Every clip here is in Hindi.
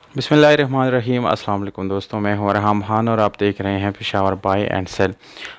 बिस्मिल्लाहिर्रहमानिर्रहीम। अस्सलाम वालेकुम दोस्तों, मैं हूं रहाम खान और आप देख रहे हैं पेशावर बाय एंड सेल।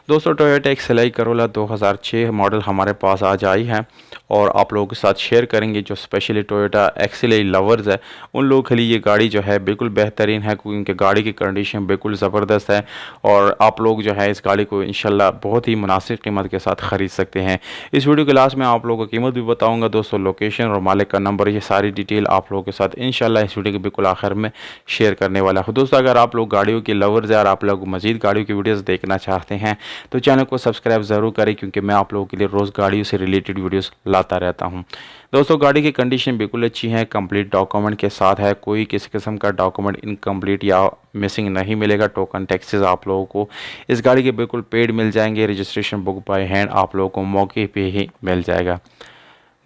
दोस्तों, टोयोटा एक्सेलाई करोला 2006 मॉडल हमारे पास आज आई है और आप लोगों के साथ शेयर करेंगे। जो स्पेशली टोयोटा एक्सेलाई लवर्स है उन लोगों के लिए ये गाड़ी जो है बिल्कुल बेहतरीन है, क्योंकि गाड़ी की कंडीशन बिल्कुल ज़बरदस्त है और आप लोग जो है इस गाड़ी को इंशाल्लाह बहुत ही मुनासिब कीमत के साथ ख़रीद सकते हैं। इस वीडियो के लास्ट में आप लोगों को कीमत भी बताऊँगा दोस्तों, लोकेशन और मालिक का नंबर, ये सारी डिटेल आप लोगों के साथ इंशाल्लाह इस वीडियो के बिल्कुल आखिर में शेयर करने वाला हूँ। दोस्तों, अगर आप लोग गाड़ियों के लवर्स हैं और आप लोग मज़ीद गाड़ियों की वीडियोस देखना चाहते हैं तो चैनल को सब्सक्राइब ज़रूर करें, क्योंकि मैं आप लोगों के लिए रोज़ गाड़ियों से रिलेटेड वीडियोस लाता रहता हूँ। दोस्तों, गाड़ी की कंडीशन बिल्कुल अच्छी है, कंप्लीट डॉक्यूमेंट के साथ है, कोई किसी किस्म का डॉक्यूमेंट इनकम्प्लीट या मिसिंग नहीं मिलेगा। टोकन टैक्सेस आप लोगों को इस गाड़ी के बिल्कुल पेड मिल जाएंगे। रजिस्ट्रेशन बुक बाय हैंड आप लोगों को मौके पे ही मिल जाएगा।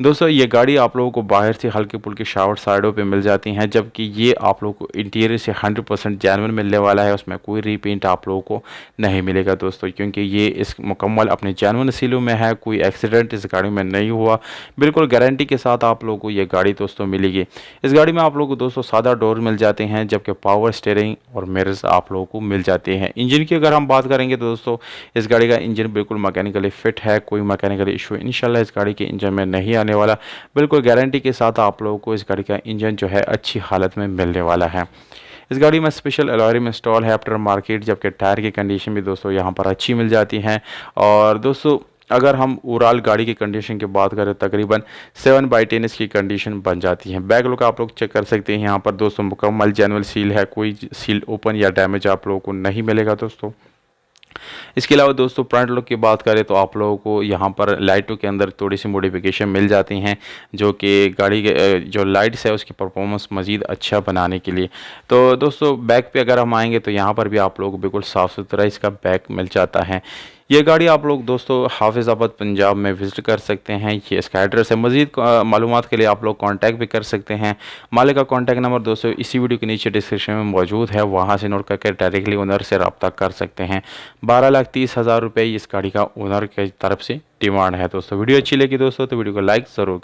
दोस्तों, ये गाड़ी आप लोगों को बाहर से हल्के फुल्के शावर साइडों पे मिल जाती हैं, जबकि ये आप लोगों को इंटीरियर से 100% जेन्युइन मिलने वाला है। उसमें कोई रीपेंट आप लोगों को नहीं मिलेगा दोस्तों, क्योंकि ये इस मुकम्मल अपने जेन्युइन सीलों में है। कोई एक्सीडेंट इस गाड़ी में नहीं हुआ, बिल्कुल गारंटी के साथ आप लोगों को ये गाड़ी दोस्तों मिलेगी। इस गाड़ी में आप लोगों को दोस्तों सादा डोर मिल जाते हैं, जबकि पावर स्टीयरिंग और मिरर्स आप लोगों को मिल जाते हैं। इंजन की अगर हम बात करेंगे तो दोस्तों इस गाड़ी का इंजन बिल्कुल मैकेनिकली फिट है, कोई मैकेनिकल इशू इंशाल्लाह इस गाड़ी के इंजन में नहीं आने वाला। बिल्कुल गारंटी के साथ आप लोगों को इस गाड़ी का इंजन जो है अच्छी हालत में मिलने वाला है। इस गाड़ी में स्पेशल अलॉय रिम इंस्टॉल है आफ्टर मार्केट, जबकि टायर की कंडीशन भी दोस्तों यहाँ पर अच्छी मिल जाती है। और दोस्तों, अगर हम ओवरऑल गाड़ी की कंडीशन की बात करें तकरीबन 7/10 इसकी कंडीशन बन जाती है। बैक लुक आप लोग चेक कर सकते हैं यहाँ पर दोस्तों, मुकम्मल जेन्युइन सील है, कोई सील ओपन या डैमेज आप लोगों को नहीं मिलेगा दोस्तों। इसके अलावा दोस्तों फ्रंट लुक की बात करें तो आप लोगों को यहाँ पर लाइटों के अंदर थोड़ी सी मॉडिफिकेशन मिल जाती हैं, जो कि गाड़ी के जो लाइट्स है उसकी परफॉर्मेंस मज़ीद अच्छा बनाने के लिए। तो दोस्तों, बैक पे अगर हम आएंगे तो यहाँ पर भी आप लोगों को बिल्कुल साफ़ सुथरा इसका बैक मिल जाता है। ये गाड़ी आप लोग दोस्तों हाफिज़ाबाद पंजाब में विज़िट कर सकते हैं। ये इसका एड्रेस है। मज़ीद मालूमात के लिए आप लोग कांटेक्ट भी कर सकते हैं। मालिक का कांटेक्ट नंबर दोस्तों इसी वीडियो के नीचे डिस्क्रिप्शन में मौजूद है, वहाँ से नोट करके डायरेक्टली ओनर से रब्ता कर सकते हैं। 12,30,000 रुपये इस गाड़ी का ओनर की तरफ से डिमांड है दोस्तों। वीडियो अच्छी लगी दोस्तों तो वीडियो को लाइक ज़रूर